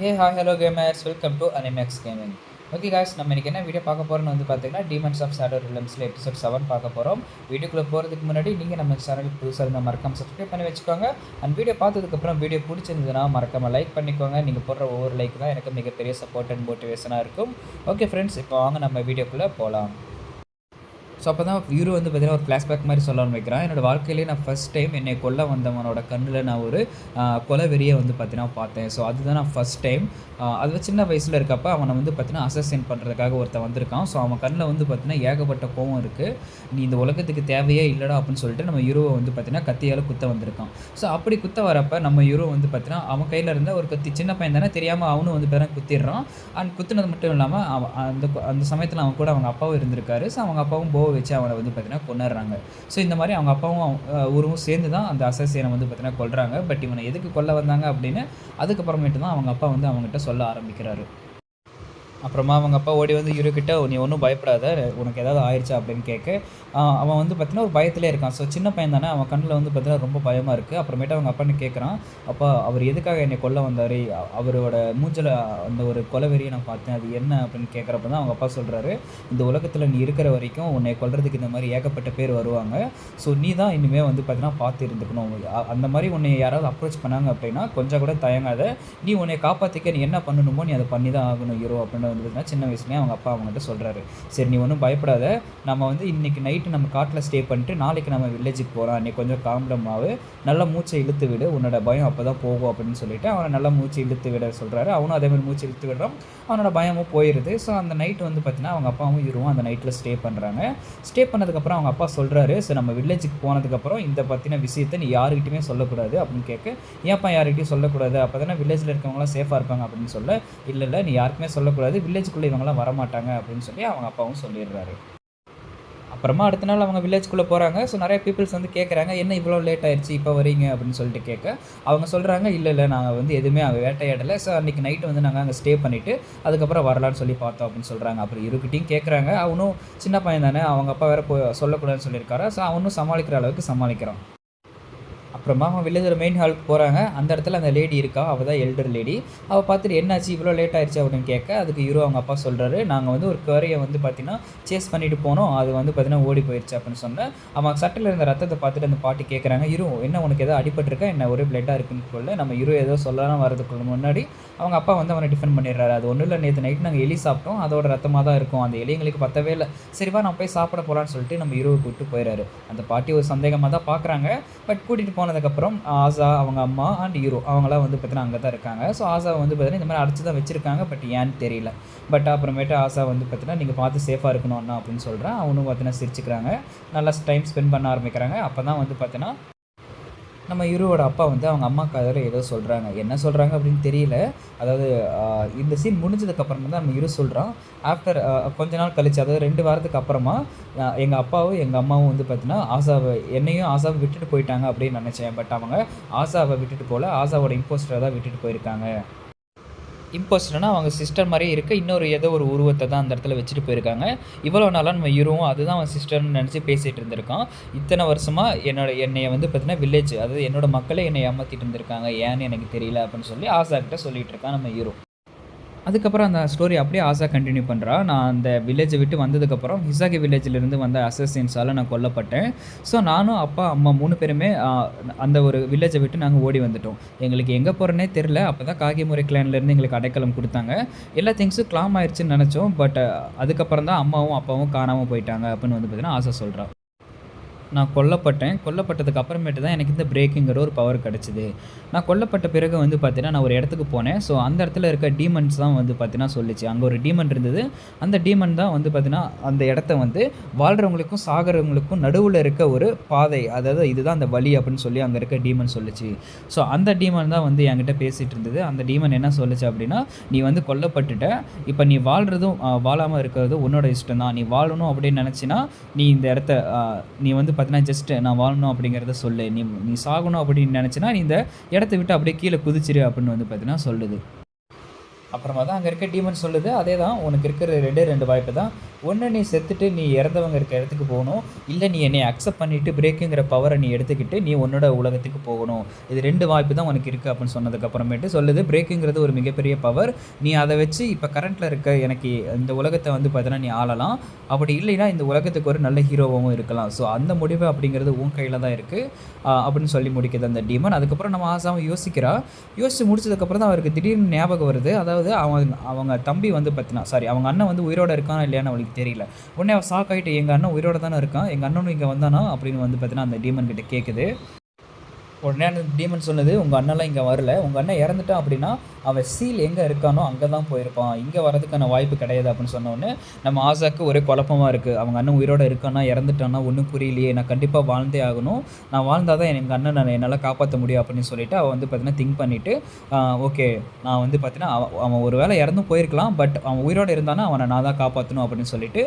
Hey, hi, hello gamers, welcome to Animax Gaming. Okay guys, நம்ம இன்றைக்கி என்ன video பார்க்க போகிறோன்னு வந்து பார்த்தீங்கன்னா டீமன்ஸ் ஆஃப் ஷேடோ ரிலம்ஸில் எபிசோட் 7 பார்க்க போகிறோம். வீடியோக்குள்ளே போகிறதுக்கு முன்னாடி நீங்கள் நம்ம சேனலுக்கு புதுசாக இருந்தால் மறக்காமல் சப்ஸ்கிரைப் பண்ணி வச்சுக்கோங்க. அண்ட் வீடியோ பார்த்ததுக்கப்புறம் வீடியோ பிடிச்சிருந்ததுன்னா மறக்காமல் லைக் பண்ணிக்கோங்க. நீங்கள் போடுற ஒவ்வொரு லைக் தான் எனக்கு மிகப்பெரிய சப்போர்ட் அண்ட் மோட்டிவேஷனாக இருக்கும். ஓகே ஃப்ரெண்ட்ஸ், இப்போ வாங்க நம்ம வீடியோக்குள்ளே போகலாம். ஸோ அப்போ தான் ஹீரோ வந்து பார்த்தீங்கன்னா ஒரு ஃப்ளாஷ்பேக் மாதிரி சொல்ல வைக்கிறான். என்னோடய வாழ்க்கையிலே நான் ஃபஸ்ட் டைம் என்னை கொல்ல வந்தவனோட கண்ணில் நான் ஒரு கொலை வெறியை வந்து பார்த்தீங்கன்னா பார்த்தேன். ஸோ அதுதான் நான் ஃபஸ்ட் டைம். அது சின்ன வயசில் இருக்கப்போ அவனை வந்து பார்த்தீங்கன்னா அசசின் பண்ணுறதுக்காக ஒருத்தன் வந்திருக்கான். ஸோ அவன் கண்ணில் வந்து பார்த்தீங்கன்னா ஏகப்பட்ட கோவம் இருக்குது. நீ இந்த உலகத்துக்கு தேவையே இல்லைடா அப்படின்னு சொல்லிட்டு நம்ம ஹீரோவை வந்து பார்த்தீங்கன்னா கத்தியால் குத்த வந்திருக்கான். ஸோ அப்படி குத்த வரப்போ நம்ம ஹீரோ வந்து பார்த்தீங்கன்னா அவன் கையில் இருந்த ஒரு கத்தி, சின்ன பையன் தானே, தெரியாமல் அவனும் வந்து பார்த்தீங்கன்னா குத்திடுறான். அண்ட் குத்துனது மட்டும் இல்லாமல் அந்த சமயத்தில் அவன் கூட அவங்க அப்பாவும் இருந்திருக்காரு. ஸோ அவங்க அப்பாவும் வச்சு அவனை வந்து பார்த்தீங்கன்னா கொண்டுறாங்க. ஸோ இந்த மாதிரி அவங்க அப்பாவும் ஊரும் சேர்ந்து தான் அந்த அசசியனை வந்து பார்த்தீங்கன்னா கொல்றாங்க. பட் இவனை எதுக்கு கொல்ல வந்தாங்க அப்படின்னு அதுக்கப்புறமேட்டு தான் அவங்க அப்பா வந்து அவங்ககிட்ட சொல்ல ஆரம்பிக்கிறாரு. அப்புறமா அவங்க அப்பா ஓடி வந்து ஹீரோக்கிட்ட, நீ ஒன்றும் பயப்படாத, உனக்கு ஏதாவது ஆயிடுச்சா அப்படின்னு கேட்க அவன் வந்து பார்த்தீங்கன்னா ஒரு பயத்திலே இருக்கான். ஸோ சின்ன பையன் தானே, அவன் கண்ணில் வந்து பார்த்தீங்கன்னா ரொம்ப பயமாக இருக்குது. அப்புறமேட்டு அவங்க அப்பான்னு கேட்குறான், அப்பா அவர் எதுக்காக என்னை கொல்ல வந்தார், அவரோட மூஞ்சில் அந்த ஒரு கொலவெறியை நான் பார்த்தேன், அது என்ன அப்படின்னு கேட்குறப்ப தான் அவங்க அப்பா சொல்கிறாரு, இந்த உலகத்தில் நீ இருக்கிற வரைக்கும் உன்னை கொல்றதுக்கு இந்த மாதிரி ஏகப்பட்ட பேர் வருவாங்க. ஸோ நீ தான் இனிமேல் வந்து பார்த்தீங்கன்னா பார்த்து இருந்துக்கணும். அந்த மாதிரி உன்னை யாராவது அப்ரோச் பண்ணாங்க அப்படின்னா கொஞ்சம் கூட தயங்காத, நீ உன்னை காப்பாற்றிக்க நீ என்ன பண்ணணுமோ நீ அதை பண்ணி தான் ஆகணும் ஹீரோ அப்படின்னு வந்து சின்ன வயசுலேயே அவங்க அப்பா அவங்ககிட்ட சொல்கிறாரு. சரி, நீ ஒன்றும் பயப்படாத, நம்ம வந்து இன்றைக்கி நைட்டு நம்ம காட்டில் ஸ்டே பண்ணிட்டு நாளைக்கு நம்ம வில்லேஜுக்கு போகிறோம், நீ கொஞ்சம் காம்டமாவு, நல்லா மூச்சை இழுத்து விடு, உன்னோட பயம் அப்போ தான் போகும் அப்படின்னு சொல்லிட்டு அவனை நல்லா மூச்சு இழுத்து விட சொல்கிறாரு. அவனும் அதேமாதிரி மூச்சு இழுத்து விடுறான், அவனோட பயமும் போயிடுது. ஸோ அந்த நைட்டு வந்து பார்த்தீங்கன்னா அவங்க அப்பாவும் ஹீரோவும் அந்த நைட்டில் ஸ்டே பண்ணுறாங்க. ஸ்டே பண்ணதுக்கப்புறம் அவங்க அப்பா சொல்கிறாரு, ஸோ நம்ம வில்லேஜுக்கு போனதுக்கப்புறம் இந்த பற்றின விஷயத்தை நீ யாருக்கிட்டையுமே சொல்லக்கூடாது அப்படின்னு கேட்க, ஏன்ப்பா யாருக்கிட்டையும் சொல்லக்கூடாது, அப்போ தானே வில்லேஜில் இருக்கவங்களாம் சேஃபாக இருப்பாங்க அப்படின்னு சொல்ல, இல்லை நீ யாருக்குமே சொல்லக்கூடாது, வில்லேஜுக்குள்ளே இவங்களாம் வரமாட்டாங்க அப்படின்னு சொல்லி அவங்க அப்பாவும் சொல்லிடுறாரு. அப்புறமா அடுத்த நாள் அவங்க வில்லேஜ்குள்ளே போகிறாங்க. ஸோ நிறைய பீப்புள்ஸ் வந்து கேட்குறாங்க, என்ன இவ்வளோ லேட் ஆயிடுச்சு இப்போ வரீங்க அப்படின்னு சொல்லிட்டு கேட்க, அவங்க சொல்கிறாங்க, இல்லை நாங்கள் வந்து எதுவுமே வேட்டையாடலை, ஸோ அன்றைக்கி நைட்டு வந்து நாங்கள் அங்கே ஸ்டே பண்ணிவிட்டு அதுக்கப்புறம் வரலான்னு சொல்லி பார்த்தோம் அப்படின்னு சொல்கிறாங்க. அப்புறம் இருக்கிட்டையும் கேட்குறாங்க, அவனும் சின்ன பையன் தானே, அவங்க அப்பா வேறு சொல்லக்கூடாதுன்னு சொல்லியிருக்காரு. ஸோ அவனும் சமாளிக்கிற அளவுக்கு சமாளிக்கிறான். அப்புறமா அவன் வில்லேஜோட மெயின் ஹாலுக்கு போகிறாங்க. அந்த இடத்துல அந்த லேடி இருக்கா, அவள் தான் எல்டர் லேடி. அவள் பார்த்துட்டு என்னாச்சு இவ்வளோ லேட் ஆயிடுச்சு அப்படின்னு கேட்க, அதுக்கு ஹீரோ அவங்க அப்பா சொல்கிறாரு, நாங்கள் வந்து ஒரு கரையை வந்து பார்த்திங்கன்னா சேஸ் பண்ணிட்டு போனோம், அது வந்து பார்த்திங்கன்னா ஓடி போயிடுச்சு அப்படின்னு சொன்னேன். அவன் சட்டில் இருந்த ரத்தத்தை பார்த்துட்டு அந்த பாட்டி கேட்குறாங்க, ஹீரோ என்ன உனக்கு எதாவது அடிபட்டிருக்கா, என்ன ஒரே பிளட்டாக இருக்குன்னு சொல்ல, நம்ம ஹீரோ ஏதோ சொல்லலாம் வரதுக்குள்ள முன்னாடி அவங்க அப்பா வந்து அவனை டிஃபெண்ட் பண்ணிடுறாரு. அது ஒன்றும் இல்லை, நேற்று நைட்டு நாங்கள் எலி சாப்பிட்டோம், அதோட ரத்தமாக தான் இருக்கும், அந்த எலி எங்களுக்கு பத்தவே இல்லை, சரிவா நான் போய் சாப்பிட போகலான்னு சொல்லிட்டு நம்ம ஹீரோவை கூப்பிட்டு போயிடுறாரு. அந்த பாட்டி ஒரு சந்தேகமாக தான் பார்க்குறாங்க. பட் கூட்டிகிட்டு போனதுக்கப்புறம் ஆசா, அவங்க அம்மா அண்ட் ஹீரோ அவங்களாம் வந்து பார்த்தீங்கன்னா அங்கே தான் இருக்காங்க. ஸோ ஆசாவை வந்து பார்த்தீங்கன்னா இந்த மாதிரி அடிச்சு தான் வச்சுருக்காங்க, பட் ஏன்னு தெரியல. பட் அப்புறமேட்டு ஆசா வந்து பார்த்தீங்கன்னா நீங்கள் பார்த்து சேஃபாக இருக்கணும் அண்ணா அப்படின்னு சொல்கிறேன். அவனும் பார்த்தீங்கன்னா சிரிச்சுக்கிறாங்க, நல்லா டைம் ஸ்பெண்ட் பண்ண ஆரம்பிக்கிறாங்க. அப்போ தான் வந்து பார்த்தீங்கன்னா நம்ம ஹீரோவோட அப்பா வந்து அவங்க அம்மாவுக்கு அதில் ஏதோ சொல்கிறாங்க, என்ன சொல்கிறாங்க அப்படின்னு தெரியல. அதாவது இந்த சீன் முடிஞ்சதுக்கப்புறம் தான் நம்ம ஹீரோ சொல்கிறான், ஆஃப்டர் கொஞ்ச நாள் கழிச்சு, அதாவது 2 வாரத்துக்கு அப்புறமா எங்கள் அப்பாவும் எங்கள் அம்மாவும் வந்து பார்த்தீங்கன்னா ஆசாவை விட்டுட்டு போயிட்டாங்க அப்படின்னு நினச்சேன். பட் அவங்க ஆசாவை விட்டுட்டு போகல, ஆசாவோட இம்போஸ்டரை தான் விட்டுட்டு போயிருக்காங்க. இம்போஸ்டர்னா அவங்க சிஸ்டர் மாதிரியே இருக்க இன்னொரு ஏதோ ஒரு உருவத்தை தான் அந்த இடத்துல வச்சுட்டு போயிருக்காங்க. இவ்வளோ நாளாக நம்ம ஹீரோவும் அதுதான் அவன் சிஸ்டர்னு நினச்சி பேசிகிட்டு இருந்திருக்கான். இத்தனை வருஷமாக என்னைய வந்து பார்த்தீங்கன்னா வில்லேஜ், அதாவது என்னோடய மக்களே என்னை ஏமாற்றிட்டு இருந்திருக்காங்க, ஏன்னு எனக்கு தெரியல அப்படின்னு சொல்லி ஆசா கிட்ட சொல்லிகிட்டு இருக்கான் நம்ம ஹீரோ. அதுக்கப்புறம் அந்த ஸ்டோரி அப்படியே ஆசா கண்டினியூ பண்ணுறா. நான் அந்த வில்லேஜை விட்டு வந்ததுக்கப்புறம் ஹிசாகி வில்லேஜிலிருந்து வந்த அசசின்ஸால் நான் கொல்லப்பட்டேன். ஸோ நானும் அப்பா அம்மா 3 பேருமே அந்த ஒரு வில்லேஜை விட்டு நாங்கள் ஓடி வந்துட்டோம். எங்களுக்கு எங்கே போகிறோன்னே தெரில. அப்போ தான் காகிமுறை கிளான்லேருந்து எங்களுக்கு அடைக்கலம் கொடுத்தாங்க. எல்லா திங்ஸும் கிளாம் ஆயிடுச்சுன்னு நினச்சோம். பட் அதுக்கப்புறம் தான் அம்மாவும் அப்பாவும் காணாமல் போயிட்டாங்க அப்படின்னு வந்து பார்த்தீங்கன்னா ஆசா சொல்கிறா. நான் கொல்லப்பட்டதுக்கு அப்புறமேட்டு தான் எனக்கு இந்த பிரேக்குங்கிற ஒரு பவர் கிடச்சிது. நான் கொல்லப்பட்ட பிறகு வந்து பார்த்தீங்கன்னா நான் ஒரு இடத்துக்கு போனேன். ஸோ அந்த இடத்துல இருக்க டீமன்ஸ் தான் வந்து பார்த்தீங்கன்னா சொல்லிச்சு, அங்கே ஒரு டீமன் இருந்தது. அந்த டீமன் தான் வந்து பார்த்தீங்கன்னா அந்த இடத்த வந்து வாழ்கிறவங்களுக்கும் சாகிறவங்களுக்கும் நடுவில் இருக்க ஒரு பாதை, அதாவது இதுதான் அந்த வழி அப்படின்னு சொல்லி அங்கே இருக்க டீமன் சொல்லிச்சு. ஸோ அந்த டீமன் தான் வந்து என்கிட்ட பேசிகிட்டு இருந்தது. அந்த டீமன் என்ன சொல்லிச்சு அப்படின்னா, நீ வந்து கொல்லப்பட்டுட்ட, இப்போ நீ வாழ்கிறதும் வாழாமல் இருக்கிறதும் உன்னோட இஷ்டம் தான், நீ வாழணும் அப்படின்னு நினச்சின்னா நீ இந்த இடத்த நீ வந்து பார்த்தீங்கன்னா ஜஸ்ட் நான் வாழணும் அப்படிங்கிறத சொல்லு, நீ சாகணும் அப்படின்னு நினச்சின்னா நீ இந்த இடத்த விட்டு அப்படியே கீழே குதிச்சிரு அப்படின்னு வந்து பார்த்தீங்கன்னா சொல்லுது. அப்புறமா தான் அங்கே இருக்க டீமன் சொல்லுது, அதே தான் உனக்கு இருக்கிற 2 வாய்ப்பு தான். ஒன்று நீ செத்துட்டு நீ இறந்தவங்க இருக்க இடத்துக்கு போகணும், இல்லை நீ என்னை அக்செப்ட் பண்ணிவிட்டு பிரேக்குங்கிற பவரை நீ எடுத்துக்கிட்டு நீ உன்னோட உலகத்துக்கு போகணும். இது 2 வாய்ப்பு தான் உனக்கு இருக்குது அப்படின்னு சொன்னதுக்கப்புறமேட்டு சொல்லுது, பிரேக்குங்கிறது ஒரு மிகப்பெரிய பவர். நீ அதை வச்சு இப்போ கரண்ட்டில் இருக்க எனக்கு இந்த உலகத்தை வந்து பார்த்தீங்கன்னா நீ ஆளலாம். அப்படி இல்லைன்னா இந்த உலகத்துக்கு ஒரு நல்ல ஹீரோவாகவும் இருக்கலாம். ஸோ அந்த முடிவு அப்படிங்கிறது உன் கையில் தான் இருக்குது அப்படின்னு சொல்லி முடிக்குது அந்த டீமன். அதுக்கப்புறம் நம்ம ஆசாவும் யோசித்து முடிச்சதுக்கப்புறம் தான் அவருக்கு திடீர்னு ஞாபகம் வருது. அதாவது அவங்க தம்பி வந்து சாரி அவங்க அண்ணன் வந்து உயிரோடு இருக்கானா இல்லையான்னு அவளுக்கு தெரியல. உடனே அவள் ஷாக் ஆகிட்டு எங்கள் அண்ணன் உயிரோடு தானே இருக்கான், எங்கள் அண்ணனும் இங்கே வந்தானா அப்படின்னு வந்து பார்த்தீங்கன்னா அந்த டீமன் கிட்ட கேட்குது. உடனே அந்த டீமன் சொன்னது, உங்கள் அண்ணன்லாம் இங்கே வரல, உங்கள் அண்ணன் இறந்துட்டான் அப்படின்னா அவன் சீல் எங்கே இருக்கானோ அங்கே தான் போயிருப்பான், இங்கே வரதுக்கான வாய்ப்பு கிடையாது அப்படின்னு சொன்னோடனே நம்ம ஆசாக்கு ஒரே குழப்பமாக இருக்குது. அவங்க அண்ணன் உயிரோடு இருக்கானா இறந்துட்டானா ஒன்றும் புரியலையே, நான் கண்டிப்பாக வாழ்ந்தே ஆகணும், நான் வாழ்ந்தால் தான் எங்கள் அண்ணன் என்னால் காப்பாற்ற முடியும் அப்படின்னு சொல்லிட்டு அவள் வந்து பார்த்தீங்கன்னா திங்க் பண்ணிவிட்டு ஓகே நான் வந்து பார்த்தீங்கன்னா அவன் ஒரு வேளை இறந்தும் போயிருக்கலாம், பட் அவன் உயிரோடு இருந்தானா அவனை நான் தான் காப்பாற்றணும் அப்படின்னு சொல்லிட்டு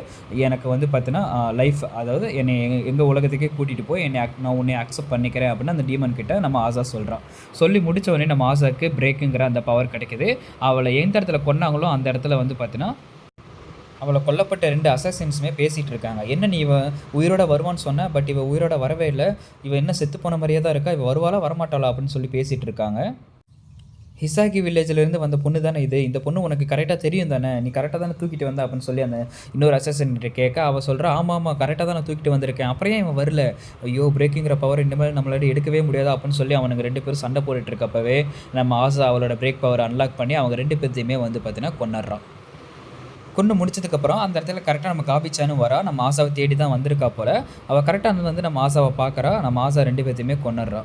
எனக்கு வந்து பார்த்தீங்கன்னா லைஃப் அதாவது என்னை எங்கள் உலகத்துக்கே கூட்டிகிட்டு போய் நான் உன்னை அக்செப்ட் பண்ணிக்கிறேன் அப்படின்னு அந்த டீமன் கிட்ட நம்ம ஆசா சொல்கிறான். சொல்லி முடித்த உடனே நம்ம ஆசாக்கு பிரேக்குங்கிற அந்த பவர் கிடைக்குது. அவளை எந்த இடத்துல கொன்னாங்களோ அந்த இடத்துல வந்து பார்த்தீங்கன்னா அவளை கொல்லப்பட்ட 2 அசாசின்ஸுமே பேசிகிட்டு இருக்காங்க. என்ன நீ இவன் உயிரோட வருவான்னு சொன்ன, பட் இவன் உயிரோட வரவே இல்லை, இவன் என்ன செத்து போன மாதிரியே தான் இருக்கா, இவன் வருவாளா வரமாட்டாளா அப்படின்னு சொல்லி பேசிகிட்டு இருக்காங்க. ஹிசாகி வில்லேஜிலேருந்து வந்த பொண்ணு தானே இது, இந்த பொண்ணு உனக்கு கரெக்டாக தெரியும் தானே, நீ கரெக்டாக தானே தூக்கிட்டு வந்த அப்படின்னு சொல்லி அந்த இன்னொரு அசாசின்கிட்ட கேட்க அவள் சொல்கிறா, ஆமாம் கரெக்டாக தான் நான் தூக்கிட்டு வந்திருக்கேன், அப்புறம் இவன் வரல, ஐயோ பிரேக்கிங்கிற பவர் இனிமேல் நம்மளால எடுக்கவே முடியாது அப்படின்னு சொல்லி அவனுங்க 2 பேரும் சண்டை போட்டுட்ருக்கப்பவே நம்ம ஆசா அவளோட பிரேக் பவர் அன்லாக் பண்ணி அவங்க 2 பேர்த்தையுமே வந்து பார்த்தீங்கன்னா கொண்டுறான். கொண்டு முடிச்சதுக்கப்புறம் அந்த இடத்துல கரெக்டாக நம்ம காபிச்சானும் வரா, நம்ம ஆசாவை தேடி தான் வந்திருக்கா போல். அவள் கரெக்டாக வந்து நம்ம ஆசாவை பார்க்குறா, நம்ம ஆசா 2 பேர்த்தையுமே கொண்டுறா.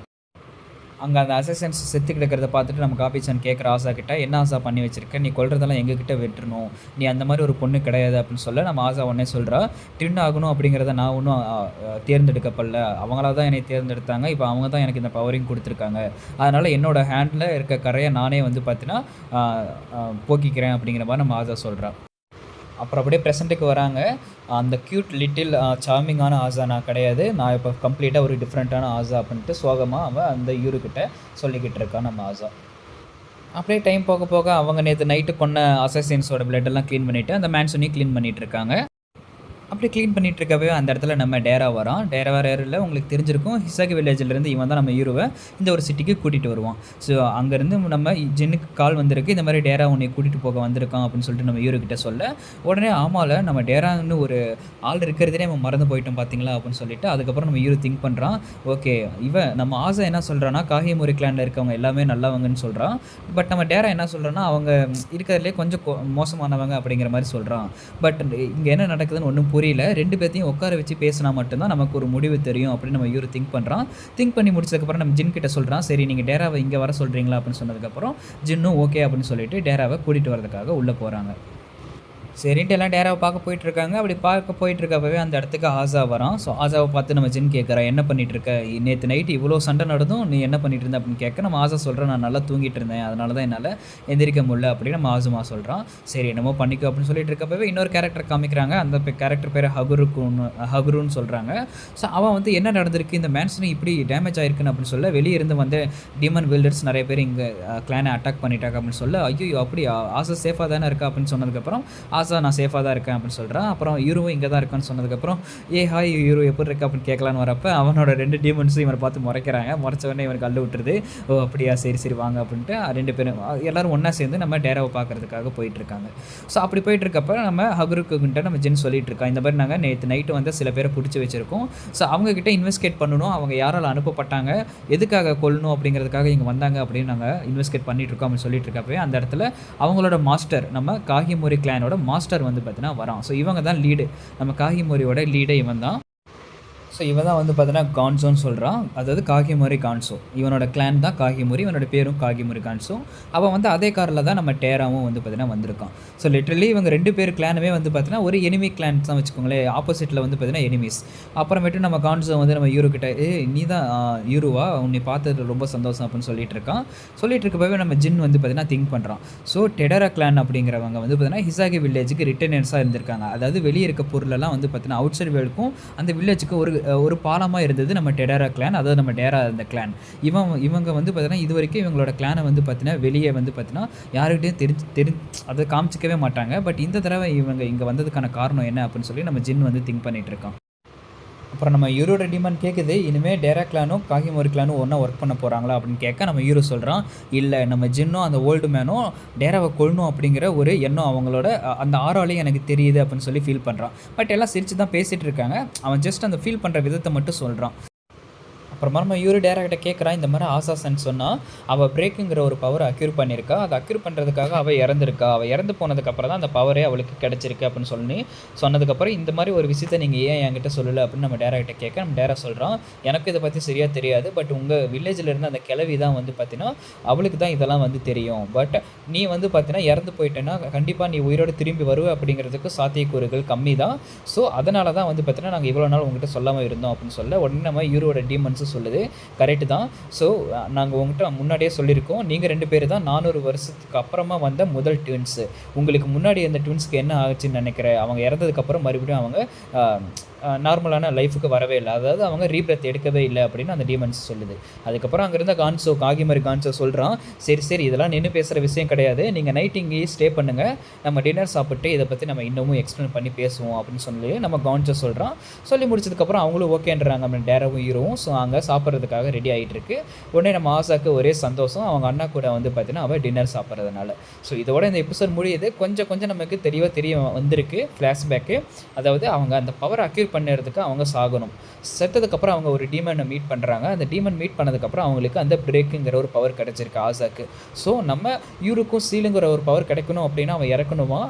அங்கே அந்த அசசன்ஸ் செத்து கிடக்கிறத பார்த்துட்டு நம்ம காபிச்சான் கேட்குற ஆசா கிட்ட, என்ன ஆசா பண்ணி வச்சிருக்க, நீ கொல்றதெல்லாம் எங்ககிட்ட விட்டுறணும், நீ அந்த மாதிரி ஒரு பொண்ணு கிடையாது அப்படின்னு சொல்ல நம்ம ஆசா உடனே சொல்கிறா, ட்வின் ஆகணும் அப்படிங்கிறத நான் ஒன்றும் தேர்ந்தெடுக்கப்படல, அவங்களா தான் என்னை தேர்ந்தெடுத்தாங்க, இப்போ அவங்க தான் எனக்கு இந்த பவரிங் கொடுத்துருக்காங்க, அதனால் என்னோடய ஹேண்டில் இருக்க கரையை நானே வந்து பார்த்தீங்கன்னா போக்கிக்கிறேன் அப்படிங்கிற மாதிரி நம்ம ஆசா சொல்கிறா. அப்புறம் அப்படியே ப்ரெசண்ட்டுக்கு வராங்க. அந்த க்யூட் லிட்டில் சார்மிங்கான ஆசா நான் கிடையாது, நான் இப்போ கம்ப்ளீட்டாக ஒரு டிஃப்ரெண்ட்டான ஆசா அப்படின்ட்டு சோகமாக அவன் அந்த யூருக்கிட்ட சொல்லிக்கிட்டு இருக்கான் நம்ம ஆசா. அப்படியே டைம் போக போக அவங்க நேற்று நைட்டு கொண்ட அசசின்ஸோட பிளட்டெல்லாம் க்ளீன் பண்ணிவிட்டு அந்த மேன்ஷனையும் க்ளீன் பண்ணிகிட்டு இருக்காங்க. அப்படி க்ளீன் பண்ணிகிட்டு இருக்கவே அந்த இடத்துல நம்ம டேரா வரோம். டேரா வேறு யாரும் இல்லை, உங்களுக்கு தெரிஞ்சிருக்கும், ஹிசாகி வில்லேஜிலேருந்து இவன் தான் நம்ம ஹீரோவை இந்த ஒரு சிட்டிக்கு கூட்டிகிட்டு வருவான். ஸோ அங்கேருந்து நம்ம ஜென்னுக்கு கால் வந்திருக்கு, இந்த மாதிரி டேரா உன்னை கூட்டிகிட்டு போக வந்திருக்கான் அப்படின்னு சொல்லிட்டு நம்ம ஹீரோக்கிட்ட சொல்ல உடனே ஆமால நம்ம டேரான்னு ஒரு ஆள் இருக்கிறதே நம்ம மறந்து போயிட்டோம் பார்த்தீங்களா அப்படின்னு சொல்லிட்டு அதுக்கப்புறம் நம்ம ஹீரோ திங்க் பண்ணுறான். ஓகே இவன் நம்ம ஆசை என்ன சொல்கிறான்னா காகிமுரி கிளானில் இருக்கவங்க எல்லாமே நல்லவங்கன்னு சொல்கிறான், பட் நம்ம டேரா என்ன சொல்கிறான்னா அவங்க இருக்கிறதுலே கொஞ்சம் மோசமானவங்க அப்படிங்கிற மாதிரி சொல்கிறான். பட் இங்கே என்ன நடக்குதுன்னு ஒன்றும் புரியல, 2 பேர்த்தையும் உட்கார வச்சு பேசினா மட்டும்தான் நமக்கு ஒரு முடிவு தெரியும் அப்படின்னு நம்ம இவர் திங்க் பண்ணுறான். திங்க் பண்ணி முடிச்சதுக்கப்புறம் நம்ம ஜின் கிட்ட சொல்கிறான், சரி நீங்கள் டேராவை இங்கே வர சொல்கிறீங்களா அப்படின்னு சொன்னதுக்கப்புறம் ஜின்னும் ஓகே அப்படின்னு சொல்லிட்டு டேராவை கூட்டிகிட்டு வரதுக்காக உள்ளே போகிறாங்க. சரின்ட்டு எல்லாம் டேராவை பார்க்க போயிட்டுருக்காங்க. அப்படி பார்க்க போயிட்டுருக்கப்பவே அந்த இடத்துக்கு ஆசா வரான். ஸோ ஆசாவை பார்த்து நம்ம ஜின் கேட்குறா, என்ன பண்ணிகிட்ருக்க, நேற்று நைட்டு இவ்வளோ சண்டை நடந்தும் நீ என்ன பண்ணிட்டு இருந்த அப்படின்னு கேட்க நம்ம ஆசா சொல்கிறேன், நான் நல்லா தூங்கிட்டு இருந்தேன், அதனால தான் என்னால் எந்திரிக்க முடியல அப்படின்னு நம்ம ஆசுமா சொல்கிறான். சரி என்னமோ பண்ணிக்கோ அப்படின்னு சொல்லிட்டு இருக்கப்பவே இன்னொரு கேரக்டர் காமிக்கிறாங்க. அந்த கேரக்டர் பேர் ஹகுருன்னு சொல்கிறாங்க. ஸோ அவன் வந்து என்ன நடந்திருக்கு, இந்த மேன்ஷன் இப்படி டேமேஜ் ஆகிருக்குன்னு அப்படின்னு சொல்ல வெளியே இருந்து வந்து டீமன் பில்டர்ஸ் நிறைய பேர் இங்கே கிளானை அட்டாக் பண்ணிட்டாங்க அப்படின்னு சொல்ல ஐயோ அப்படி ஆசா சேஃபாக தானே இருக்கா அப்படின்னு சொன்னதுக்கப்புறம் நான் சேஃபாக தான் இருக்கேன் அப்படின்னு சொல்கிறேன். அப்புறம் யூரோவும் இங்கே தான் இருக்கான்னு சொன்னதுக்கப்புறம் ஹாய் யூரோ எப்படி இருக்கு அப்படின்னு கேட்கலான்னு வரப்போ அவனோட 2 டீமன்ஸும் இவனை பார்த்து முறைக்கிறாங்க. முறைச்சவொடனே இவனுக்கு கல் விட்டுருது. ஓ அப்படியா சரி வாங்க அப்படின்ட்டு 2 பேரும் எல்லோரும் ஒன்றா சேர்ந்து நம்ம டேராவை பார்க்குறதுக்காக போயிட்டுருக்காங்க. ஸோ அப்படி போயிட்டுருக்கப்ப நம்ம ஹகுருக்கிட்ட நம்ம ஜின் சொல்லிட்டு இருக்கோம், இந்த மாதிரி நாங்கள் நேற்று நைட்டு வந்து சில பேரை பிடிச்சி வச்சுருக்கோம், ஸோ அவங்கக்கிட்ட இன்வெஸ்டிகேட் பண்ணணும், அவங்க யாரால் அனுப்பப்பட்டாங்க, எதுக்காக கொல்லணும் அப்படிங்கிறதுக்காக இங்கே வந்தாங்க அப்படின்னு நாங்கள் இன்வெஸ்டிகேட் பண்ணிகிட்ருக்கோம் அப்படின்னு சொல்லிட்டு இருக்கப்பவே அந்த இடத்துல அவங்களோட மாஸ்டர் நம்ம காகிமுரி கிளானோட மாஸ்டர் வந்து பார்த்தீங்கன்னா வரான். ஸோ இவங்க தான் லீடு, நம்ம காகிமுரியோட லீடே இவன் தான். ஸோ இவன் தான் வந்து பார்த்தீங்கன்னா கான்சோன்னு சொல்கிறான், அதாவது காகிமுரி கான்சோ, இவனோட கிளான் தான் காகிமுரி, இவனோட பேரும் காகிமுரி கான்சோ. அவன் வந்து அதே காரில் தான் நம்ம டேராவும் வந்து பார்த்தீங்கன்னா வந்திருக்கான். ஸோ லிட்ரலி இவங்க 2 பேர் கிளானுமே வந்து பார்த்தீங்கன்னா ஒரு எனிமி கிளான் தான் வச்சுக்கோங்களேன், ஆப்போசிட்டில் வந்து பார்த்தீங்கன்னா எனிமீஸ். அப்புறமேட்டு நம்ம கான்சோ வந்து நம்ம யூரோக்கிட்ட நீ தான் யூரோவா, உன்னை பார்த்தது ரொம்ப சந்தோஷம் அப்படின்னு சொல்லிட்டு இருக்கான். சொல்லிட்டு இருக்கப்பவே நம்ம ஜின் வந்து பார்த்தீங்கன்னா திங்க் பண்ணுறான். ஸோ டெடரா கிளான் அப்படிங்கிறவங்க வந்து பார்த்தீங்கன்னா ஹிசாகி வில்லேஜுக்கு ரிட்டர்னர்ஸாக இருந்திருக்காங்க, அதாவது வெளியே இருக்க பொருளெல்லாம் வந்து பார்த்தீங்கன்னா அவுட் சைட் வேர்ல்டுக்கும் அந்த வில்லேஜுக்கு ஒரு ஒரு பாலமாக இருந்தது நம்ம டெடாரா கிளான், அதாவது நம்ம டேரா இந்த கிளான். இவங்க வந்து பார்த்தீங்கன்னா இது வரைக்கும் இவங்களோட கிளானை வந்து பார்த்தீங்கன்னா வெளியே வந்து பார்த்தீங்கன்னா யாருக்கிட்டையும் அதை காமிச்சிக்கவே மாட்டாங்க. பட் இந்த தடவை இவங்க இங்கே வந்ததுக்கான காரணம் என்ன அப்படின்னு சொல்லி நம்ம ஜின் வந்து திங்க் பண்ணிகிட்டு இருக்கோம். அப்புறம் நம்ம யூரோட டிமாண்ட் கேட்குது, இனிமேல் டேரா கிளானும் காகிமோரி கிளானும் ஒன்றா ஒர்க் பண்ண போகிறாங்களா அப்படின்னு கேட்க நம்ம யூரோ சொல்கிறான், இல்லை நம்ம ஜின்னும் அந்த ஓல்டு மேனும் டேராவை கொள்ளணும் அப்படிங்கிற ஒரு எண்ணம் அவங்களோட அந்த ஆறாலையும் எனக்கு தெரியுது அப்படின்னு சொல்லி ஃபீல் பண்ணுறான். பட் எல்லாம் சிரித்து தான் பேசிகிட்டு இருக்காங்க. அவன் ஜஸ்ட் அந்த ஃபீல் பண்ணுற விதத்தை மட்டும் சொல்கிறான். அப்புறமா நம்ம இவரு டேரக்ட்ட கேட்குறான், இந்த மாதிரி ஆசாசன் சொன்னால் அவள் பிரேக்குங்கிற ஒரு பவர் அக்யூர் பண்ணியிருக்கா, அதை அக்யூர் பண்ணுறதுக்காக அவள் இறந்துருக்கா, அவள் இறந்து போனதுக்கப்புறம் தான் அந்த பவரே அவளுக்கு கிடச்சிருக்கு அப்படின்னு சொன்னதுக்கப்புறம் இந்த மாதிரி ஒரு விஷயத்தை நீங்கள் ஏன் என்கிட்ட சொல்லலை அப்படின்னு நம்ம டேரக்ட்ட கேட்க நம்ம டேரா சொல்கிறான், எனக்கு இதை பற்றி சரியாக தெரியாது, பட் உங்கள் வில்லேஜில் இருந்து அந்த கிளவி தான் வந்து பார்த்தீங்கன்னா அவளுக்கு தான் இதெல்லாம் வந்து தெரியும், பட் நீ வந்து பார்த்தீங்கன்னா இறந்து போயிட்டேன்னா கண்டிப்பாக நீ உயிரோடு திரும்பி வருவே அப்படிங்கிறதுக்கு சாத்தியக்கூறுகள் கம்மி தான். ஸோ அதனால தான் வந்து பார்த்தீங்கன்னா நாங்கள் இவ்வளோ நாள் உங்கள்கிட்ட சொல்லாமல் இருந்தோம் அப்படின்னு சொல்ல உடனே நம்ம யூரோட டீமன்ஸு சொல்லுது, கரெக்டு தான். ஸோ நாங்கள் உங்கள்கிட்ட முன்னாடியே சொல்லியிருக்கோம், நீங்கள் 2 பேர் தான் 400 வருஷத்துக்கு அப்புறமா வந்த முதல் ட்வின்ஸு. உங்களுக்கு முன்னாடி அந்த ட்வின்ஸ்க்கு என்ன ஆச்சுன்னு நினைக்கிறேன், அவங்க இறந்ததுக்கப்புறம் மறுபடியும் அவங்க நார்மலான லைஃபுக்கு வரவே இல்லை, அதாவது அவங்க ரீபிரத் எடுக்கவே இல்லை அப்படின்னு அந்த டீமன்ஸ் சொல்லுது. அதுக்கப்புறம் அங்கே இருந்த காகிமரி கான்சோ சொல்கிறான், சரி இதெல்லாம் நின்று பேசுகிற விஷயம் கிடையாது, நீங்கள் நைட் இங்கேயே ஸ்டே பண்ணுங்கள், நம்ம டின்னர் சாப்பிட்டு இதை பற்றி நம்ம இன்னமும் எக்ஸ்பிளைன் பண்ணி பேசுவோம் அப்படின்னு சொல்லி நம்ம கான்சோ சொல்கிறான். சொல்லி முடிச்சதுக்கப்புறம் அவங்களும் ஓகேன்றாங்க, நம்ம டேராவும் ஹீரோவும். ஸோ அங்கே சாப்பிட்றதுக்காக ரெடி ஆகிட்டு இருக்கு. உடனே நம்ம ஆசாக்கு ஒரே சந்தோஷம், அவங்க அண்ணா கூட வந்து பார்த்தீங்கன்னா அவள் டின்னர் சாப்பிட்றதுனால. ஸோ இதோட இந்த எபிசோட் முடியுது. கொஞ்சம் நமக்கு தெரிய வந்திருக்கு ஃப்ளாஷ்பேக்கு, அதாவது அவங்க அந்த பவர் அக்யூர் பண்ணுறதுக்கு அவங்க சாகணும், செத்ததுக்கப்புறம் அவங்க ஒரு டீமனை மீட் பண்ணுறாங்க, அந்த டீமன் மீட் பண்ணதுக்கப்புறம் அவங்களுக்கு அந்த பிரேக்குங்கிற ஒரு பவர் கிடச்சிருக்கு ஆசாக்கு. ஸோ நம்ம யூருக்கும் சீலுங்கிற ஒரு பவர் கிடைக்கணும் அப்படின்னா அவன் இறக்கணுமா,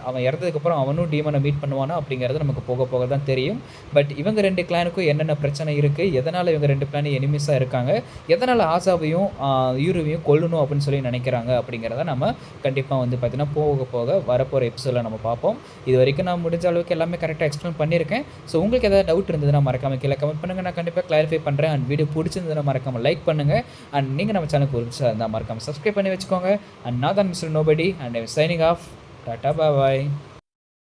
அவன் இறந்ததுக்கப்புறம் அவனும் டீமனை மீட் பண்ணுவானா அப்படிங்கிறது நமக்கு போக தான் தெரியும். பட் இவங்க 2 கிளானுக்கும் என்னென்ன பிரச்சனை இருக்குது, எதனால் இவங்க 2 கிளானும் எனிமிஸாக இருக்காங்க, எதனால் ஆசாவையும் யூருவையும் கொல்லணும் அப்படின்னு சொல்லி நினைக்கிறாங்க அப்படிங்கிறத நம்ம கண்டிப்பாக வந்து பார்த்தீங்கன்னா போக வரப்போகிற எபிசோடில் நம்ம பார்ப்போம். இது வரைக்கும் நான் முடிஞ்ச அளவுக்கு எல்லாமே கரெக்டாக எக்ஸ்பிளைன் பண்ணியிருக்கேன். ஸோ உங்களுக்கு ஏதாவது டவுட் இருந்ததுன்னா மறக்காமல் கீழே கமெண்ட் பண்ணுங்கள், நான் கண்டிப்பாக கிளாரிஃபை பண்ணுறேன். அண்ட் வீடியோ பிடிச்சிருந்ததுன்னா மறக்காமல் லைக் பண்ணுங்கள். அண்ட் நீங்கள் நம்ம சேனலுக்கு புதுசாக இருந்தால் மறக்காமல் சப்ஸ்கிரைப் பண்ணி வச்சுக்கோங்க. அண்ட் நான் தான் mister nobody and I'm signing off. Tata bye.